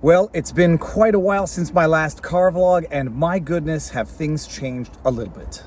Well, it's been quite a while since my last car vlog, and my goodness, have things changed a little bit.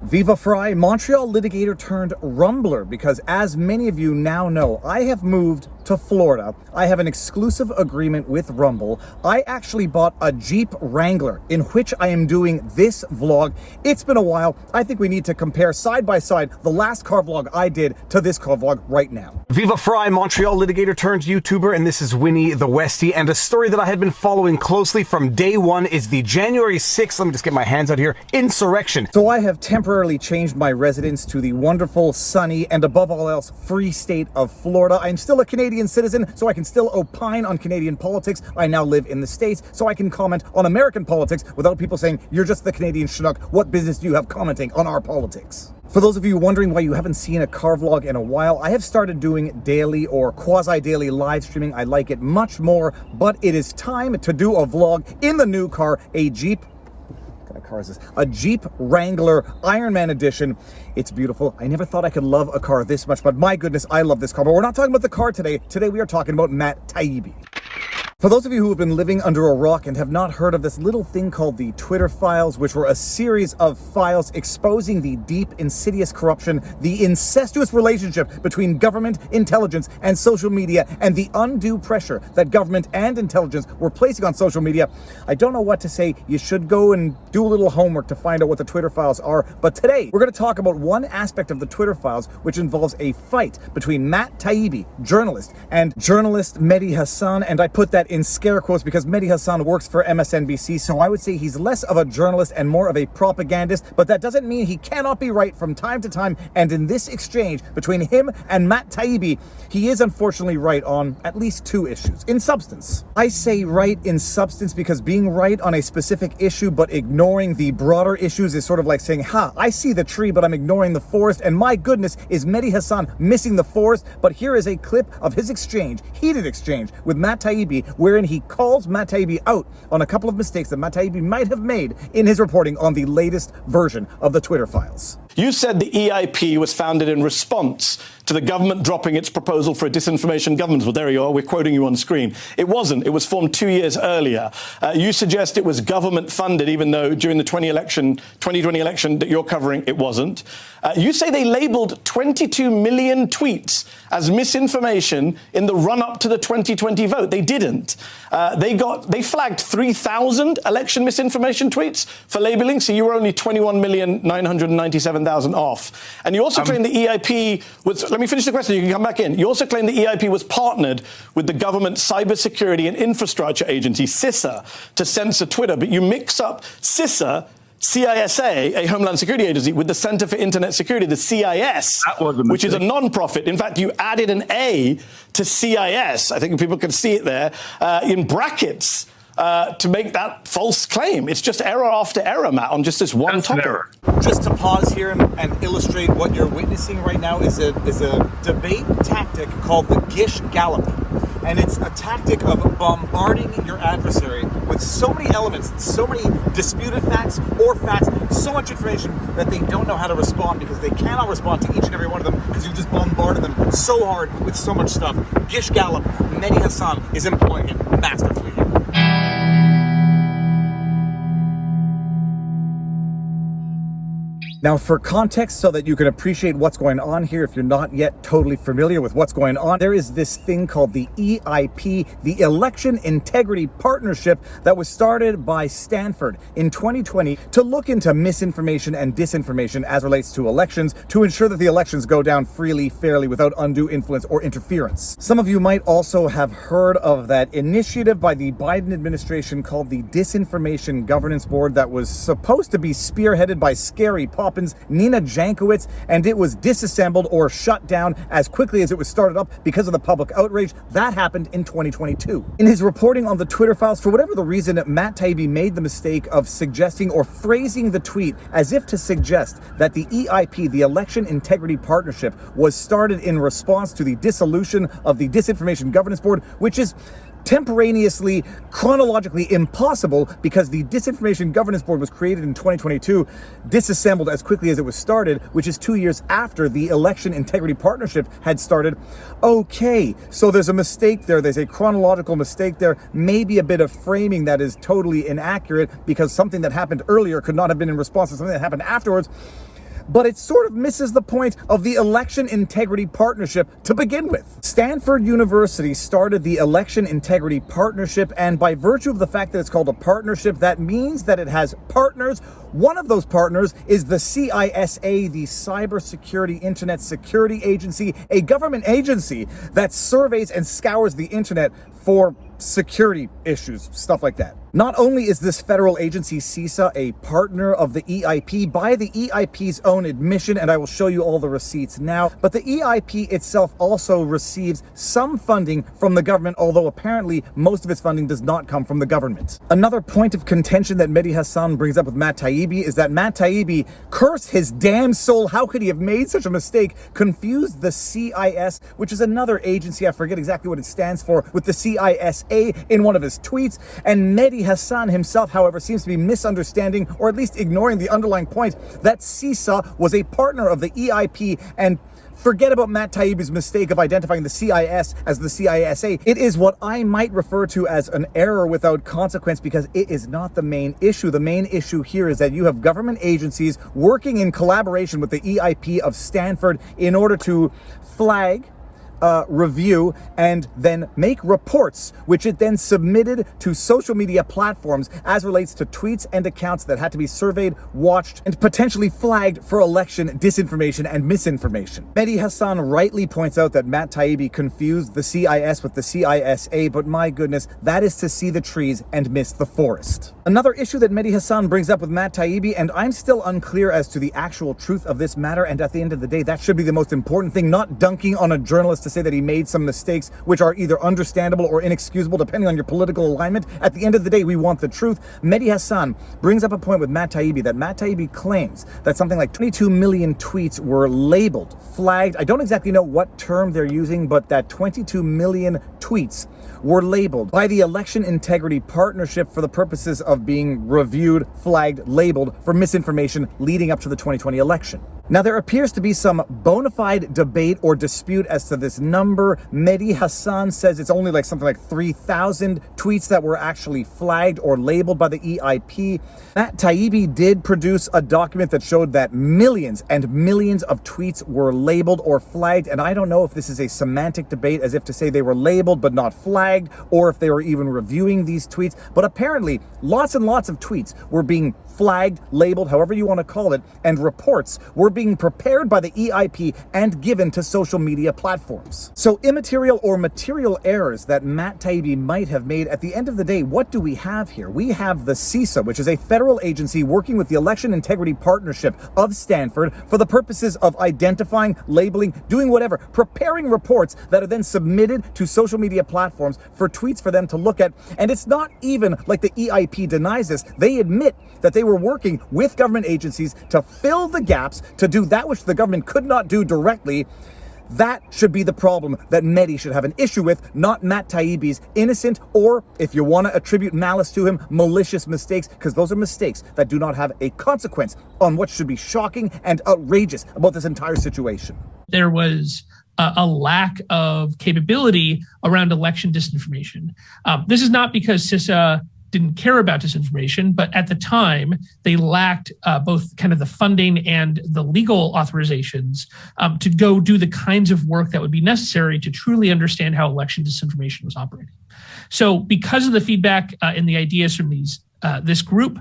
Viva Frei, Montreal litigator turned rumbler, because as many of you now know, I have moved to Florida. I have an exclusive agreement with Rumble. I actually bought a Jeep Wrangler in which I am doing this vlog. It's been a while. I think we need to compare side by side the last car vlog I did to this car vlog right now. Viva Frei, Montreal litigator turned YouTuber, and this is Winnie the Westie, and a story that I had been following closely from day one is the January 6th, let me just get my hands out here, insurrection. So I have temporarily changed my residence to the wonderful, sunny, and above all else, free state of Florida. I'm still a Canadian citizen, so I can still opine on Canadian politics. I now live in the States, so I can comment on American politics without people saying, you're just the Canadian schnook. What business do you have commenting on our politics? For those of you wondering why you haven't seen a car vlog in a while, I have started doing daily or quasi-daily live streaming. I like it much more, but it is time to do a vlog in the new car, a Jeep. What kind of car is this? A Jeep Wrangler Ironman edition. It's beautiful. I never thought I could love a car this much, but my goodness, I love this car. But we're not talking about the car today. Today we are talking about Taibbi. For those of you who have been living under a rock and have not heard of this little thing called the Twitter files, which were a series of files exposing the deep, insidious corruption, the incestuous relationship between government, intelligence, and social media, and the undue pressure that government and intelligence were placing on social media, I don't know what to say. You should go and do a little homework to find out what the Twitter files are. But today, we're going to talk about one aspect of the Twitter files, which involves a fight between Taibbi, journalist, and journalist Mehdi Hasan, and I put that in scare quotes because Mehdi Hasan works for MSNBC, so I would say he's less of a journalist and more of a propagandist, but that doesn't mean he cannot be right from time to time, and in this exchange between him and Taibbi, he is unfortunately right on at least two issues. In substance, I say right in substance because being right on a specific issue but ignoring the broader issues is sort of like saying, I see the tree but I'm ignoring the forest, and my goodness, is Mehdi Hasan missing the forest? But here is a clip of his exchange, heated exchange, with Taibbi, wherein he calls Taibbi out on a couple of mistakes that Taibbi might have made in his reporting on the latest version of the Twitter files. You said the EIP was founded in response to the government dropping its proposal for a disinformation governance. Well, there you are. We're quoting you on screen. It wasn't. It was formed 2 years earlier. You suggest it was government funded, even though during the 2020 election that you're covering, it wasn't. You say they labeled 22 million tweets as misinformation in the run-up to the 2020 vote. They didn't. They flagged 3,000 election misinformation tweets for labeling, so you were only 21,997,000 off. And you also claim the EIP was, let me finish the question, you can come back in. You also claim the EIP was partnered with the government Cybersecurity and Infrastructure Agency, CISA, to censor Twitter, but you mix up CISA, CISA, a Homeland Security Agency, with the Center for Internet Security, the CIS, which is a non-profit. In fact, you added an A to CIS. I think people can see it there in brackets to make that false claim. It's just error after error, Matt, on just this one topic. Just to pause here and illustrate what you're witnessing right now is a debate tactic called the Gish galloping. And it's a tactic of bombarding your adversary with so many elements, so many disputed facts or facts, so much information that they don't know how to respond because they cannot respond to each and every one of them because you just bombarded them so hard with so much stuff. Gish gallop, Mehdi Hasan is employing it masterfully here. Now, for context, so that you can appreciate what's going on here, if you're not yet totally familiar with what's going on, there is this thing called the EIP, the Election Integrity Partnership, that was started by Stanford in 2020 to look into misinformation and disinformation as relates to elections, to ensure that the elections go down freely, fairly, without undue influence or interference. Some of you might also have heard of that initiative by the Biden administration called the Disinformation Governance Board that was supposed to be spearheaded by scary pop Nina Jankowicz, and it was disassembled or shut down as quickly as it was started up because of the public outrage. That happened in 2022. In his reporting on the Twitter files, for whatever the reason, Taibbi made the mistake of suggesting or phrasing the tweet as if to suggest that the EIP, the Election Integrity Partnership, was started in response to the dissolution of the Disinformation Governance Board, which is contemporaneously, chronologically impossible because the Disinformation Governance Board was created in 2022, disassembled as quickly as it was started, which is 2 years after the Election Integrity Partnership had started. Okay, so there's a mistake there. There's a chronological mistake there. Maybe a bit of framing that is totally inaccurate because something that happened earlier could not have been in response to something that happened afterwards. But it sort of misses the point of the Election Integrity Partnership to begin with. Stanford University started the Election Integrity Partnership, and by virtue of the fact that it's called a partnership, that means that it has partners. One of those partners is the CISA, the Cybersecurity Internet Security Agency, a government agency that surveys and scours the internet for security issues, stuff like that. Not only is this federal agency, CISA, a partner of the EIP by the EIP's own admission, and I will show you all the receipts now, but the EIP itself also receives some funding from the government, although apparently most of its funding does not come from the government. Another point of contention that Mehdi Hasan brings up with Matt Taibbi is that Matt Taibbi, curse his damn soul, how could he have made such a mistake, confused the CIS, which is another agency, I forget exactly what it stands for, with the CISA in one of his tweets, and Mehdi Hasan himself, however, seems to be misunderstanding or at least ignoring the underlying point that CISA was a partner of the EIP, and forget about Matt Taibbi's mistake of identifying the CIS as the CISA. It is what I might refer to as an error without consequence because it is not the main issue. The main issue here is that you have government agencies working in collaboration with the EIP of Stanford in order to flag, review, and then make reports, which it then submitted to social media platforms as relates to tweets and accounts that had to be surveyed, watched, and potentially flagged for election disinformation and misinformation. Mehdi Hasan rightly points out that Matt Taibbi confused the CIS with the CISA, but my goodness, that is to see the trees and miss the forest. Another issue that Mehdi Hasan brings up with Matt Taibbi, and I'm still unclear as to the actual truth of this matter, and at the end of the day, that should be the most important thing, not dunking on a journalist to say that he made some mistakes which are either understandable or inexcusable depending on your political alignment. At the end of the day, we want the truth. Mehdi Hasan brings up a point with Matt Taibbi that Matt Taibbi claims that something like 22 million tweets were labeled, flagged. I don't exactly know what term they're using, but that 22 million tweets were labeled by the Election Integrity Partnership for the purposes of being reviewed, flagged, labeled for misinformation leading up to the 2020 election. Now, there appears to be some bona fide debate or dispute as to this number. Mehdi Hasan says it's only like something like 3,000 tweets that were actually flagged or labeled by the EIP. Matt Taibbi did produce a document that showed that millions and millions of tweets were labeled or flagged, and I don't know if this is a semantic debate as if to say they were labeled but not flagged, or if they were even reviewing these tweets, but apparently lots and lots of tweets were being flagged, labeled, however you want to call it, and reports were being prepared by the EIP and given to social media platforms. So immaterial or material errors that Matt Taibbi might have made, at the end of the day, what do we have here? We have the CISA, which is a federal agency working with the Election Integrity Partnership of Stanford for the purposes of identifying, labeling, doing whatever, preparing reports that are then submitted to social media platforms for tweets for them to look at. And it's not even like the EIP denies this. They admit that they were working with government agencies to fill the gaps, to do that which the government could not do directly. That should be the problem that Mehdi should have an issue with, not Matt Taibbi's innocent, or if you want to attribute malice to him, malicious mistakes, because those are mistakes that do not have a consequence on what should be shocking and outrageous about this entire situation. There was a lack of capability around election disinformation. This is not because CISA didn't care about disinformation, but at the time they lacked both kind of the funding and the legal authorizations to go do the kinds of work that would be necessary to truly understand how election disinformation was operating. So because of the feedback and the ideas from this group,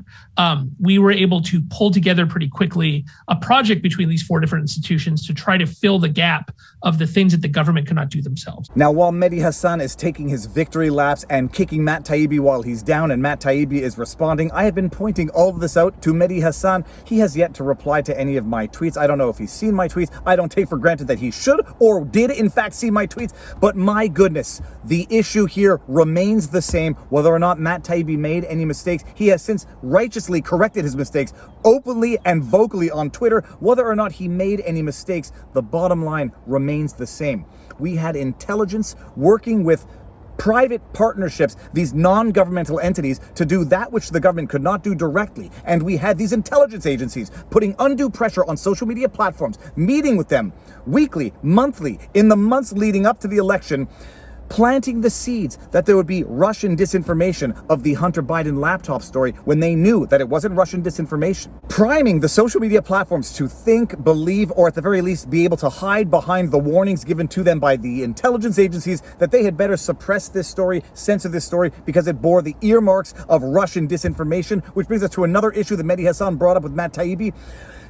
we were able to pull together pretty quickly a project between these four different institutions to try to fill the gap of the things that the government could not do themselves. Now, while Mehdi Hasan is taking his victory laps and kicking Matt Taibbi while he's down and Matt Taibbi is responding, I have been pointing all of this out to Mehdi Hasan. He has yet to reply to any of my tweets. I don't know if he's seen my tweets. I don't take for granted that he should or did in fact see my tweets, but my goodness, the issue here remains the same. Whether or not Matt Taibbi made any mistakes, he has since righteously corrected his mistakes openly and vocally on Twitter. Whether or not he made any mistakes, the bottom line remains the same. We had intelligence working with private partnerships, these non-governmental entities, to do that which the government could not do directly. And we had these intelligence agencies putting undue pressure on social media platforms, meeting with them weekly, monthly, in the months leading up to the election, planting the seeds that there would be Russian disinformation of the Hunter Biden laptop story when they knew that it wasn't Russian disinformation. Priming the social media platforms to think, believe, or at the very least be able to hide behind the warnings given to them by the intelligence agencies that they had better suppress this story, censor this story, because it bore the earmarks of Russian disinformation, which brings us to another issue that Mehdi Hasan brought up with Matt Taibbi.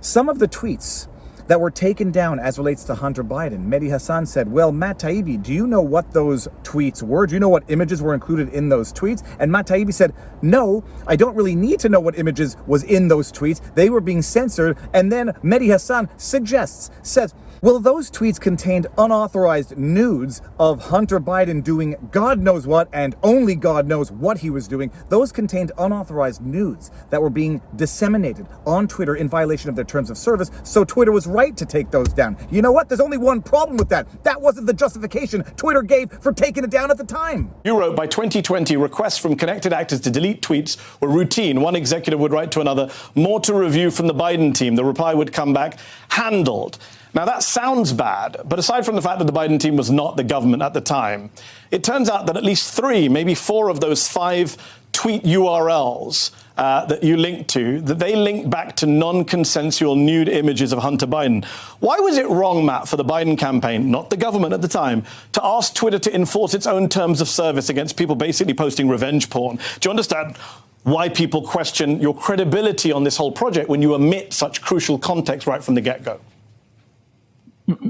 Some of the tweets that were taken down as relates to Hunter Biden. Mehdi Hasan said, well, Matt Taibbi, do you know what those tweets were? Do you know what images were included in those tweets? And Matt Taibbi said, no, I don't really need to know what images was in those tweets. They were being censored. And then Mehdi Hasan says, well, those tweets contained unauthorized nudes of Hunter Biden doing God knows what, and only God knows what he was doing. Those contained unauthorized nudes that were being disseminated on Twitter in violation of their terms of service. So Twitter was right to take those down. You know what? There's only one problem with that. That wasn't the justification Twitter gave for taking it down at the time. You wrote, by 2020, requests from connected actors to delete tweets were routine. One executive would write to another, more to review from the Biden team. The reply would come back, handled. Now, that sounds bad, but aside from the fact that the Biden team was not the government at the time, it turns out that at least 3, maybe 4 of those 5 tweet URLs that you linked to, that they linked back to non-consensual nude images of Hunter Biden. Why was it wrong, Matt, for the Biden campaign, not the government at the time, to ask Twitter to enforce its own terms of service against people basically posting revenge porn? Do you understand why people question your credibility on this whole project when you omit such crucial context right from the get-go?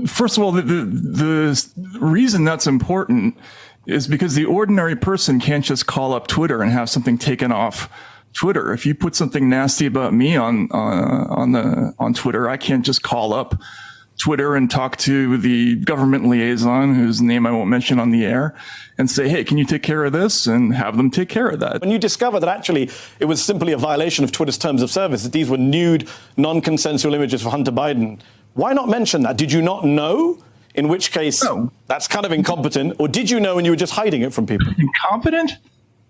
First of all, the reason that's important is because the ordinary person can't just call up Twitter and have something taken off Twitter. If you put something nasty about me on Twitter, I can't just call up Twitter and talk to the government liaison, whose name I won't mention on the air, and say, hey, can you take care of this? And have them take care of that. When you discover that actually it was simply a violation of Twitter's terms of service, that these were nude, non-consensual images for Hunter Biden, why not mention that? Did you not know? In which case, no. That's kind of incompetent. Or did you know and you were just hiding it from people? Incompetent?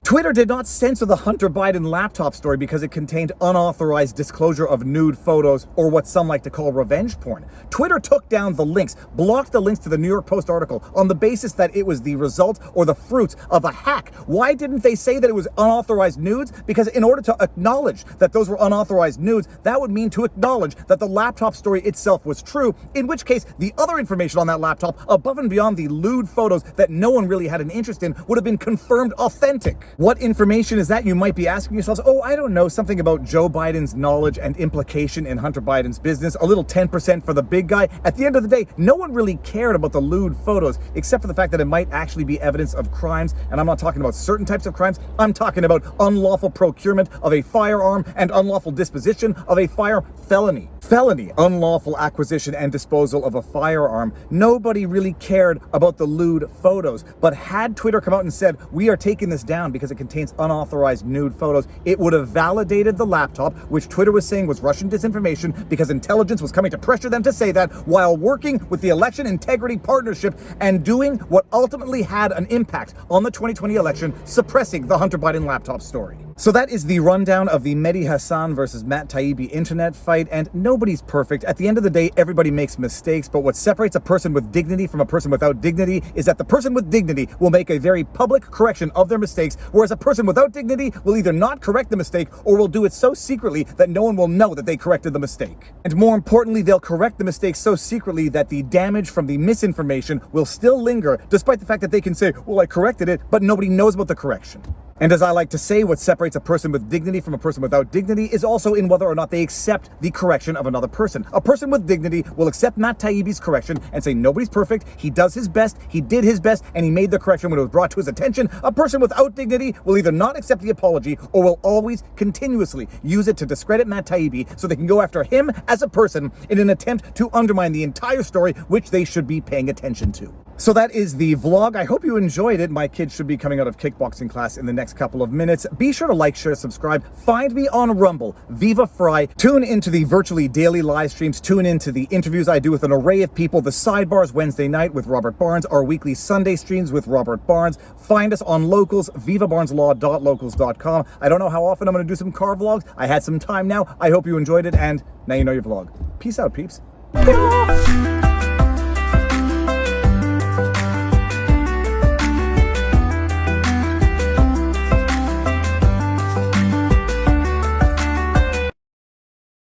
Twitter did not censor the Hunter Biden laptop story because it contained unauthorized disclosure of nude photos or what some like to call revenge porn. Twitter took down the links, blocked the links to the New York Post article on the basis that it was the result or the fruits of a hack. Why didn't they say that it was unauthorized nudes? Because in order to acknowledge that those were unauthorized nudes, that would mean to acknowledge that the laptop story itself was true, in which case the other information on that laptop, above and beyond the lewd photos that no one really had an interest in, would have been confirmed authentic. What information is that, you might be asking yourselves? Oh, I don't know, something about Joe Biden's knowledge and implication in Hunter Biden's business, a little 10% for the big guy. At the end of the day, no one really cared about the lewd photos, except for the fact that it might actually be evidence of crimes. And I'm not talking about certain types of crimes. I'm talking about unlawful procurement of a firearm and unlawful disposition of a felony, unlawful acquisition and disposal of a firearm. Nobody really cared about the lewd photos. But had Twitter come out and said, we are taking this down because it contains unauthorized nude photos, it would have validated the laptop, which Twitter was saying was Russian disinformation because intelligence was coming to pressure them to say that, while working with the Election Integrity Partnership and doing what ultimately had an impact on the 2020 election, suppressing the Hunter Biden laptop story. So that is the rundown of the Mehdi Hasan versus Matt Taibbi internet fight, and nobody's perfect. At the end of the day, everybody makes mistakes, but what separates a person with dignity from a person without dignity is that the person with dignity will make a very public correction of their mistakes, whereas a person without dignity will either not correct the mistake or will do it so secretly that no one will know that they corrected the mistake. And more importantly, they'll correct the mistake so secretly that the damage from the misinformation will still linger, despite the fact that they can say, well, I corrected it, but nobody knows about the correction. And as I like to say, what separates a person with dignity from a person without dignity is also in whether or not they accept the correction of another person. A person with dignity will accept Matt Taibbi's correction and say, nobody's perfect, he does his best, he did his best, and he made the correction when it was brought to his attention. A person without dignity will either not accept the apology or will always continuously use it to discredit Matt Taibbi so they can go after him as a person in an attempt to undermine the entire story, which they should be paying attention to. So that is the vlog. I hope you enjoyed it. My kids should be coming out of kickboxing class in the next couple of minutes. Be sure to like, share, subscribe. Find me on Rumble, Viva Frei. Tune into the virtually daily live streams. Tune into the interviews I do with an array of people. The sidebars Wednesday night with Robert Barnes. Our weekly Sunday streams with Robert Barnes. Find us on Locals, vivabarneslaw.locals.com. I don't know how often I'm going to do some car vlogs. I had some time now. I hope you enjoyed it, and now you know your vlog. Peace out, peeps.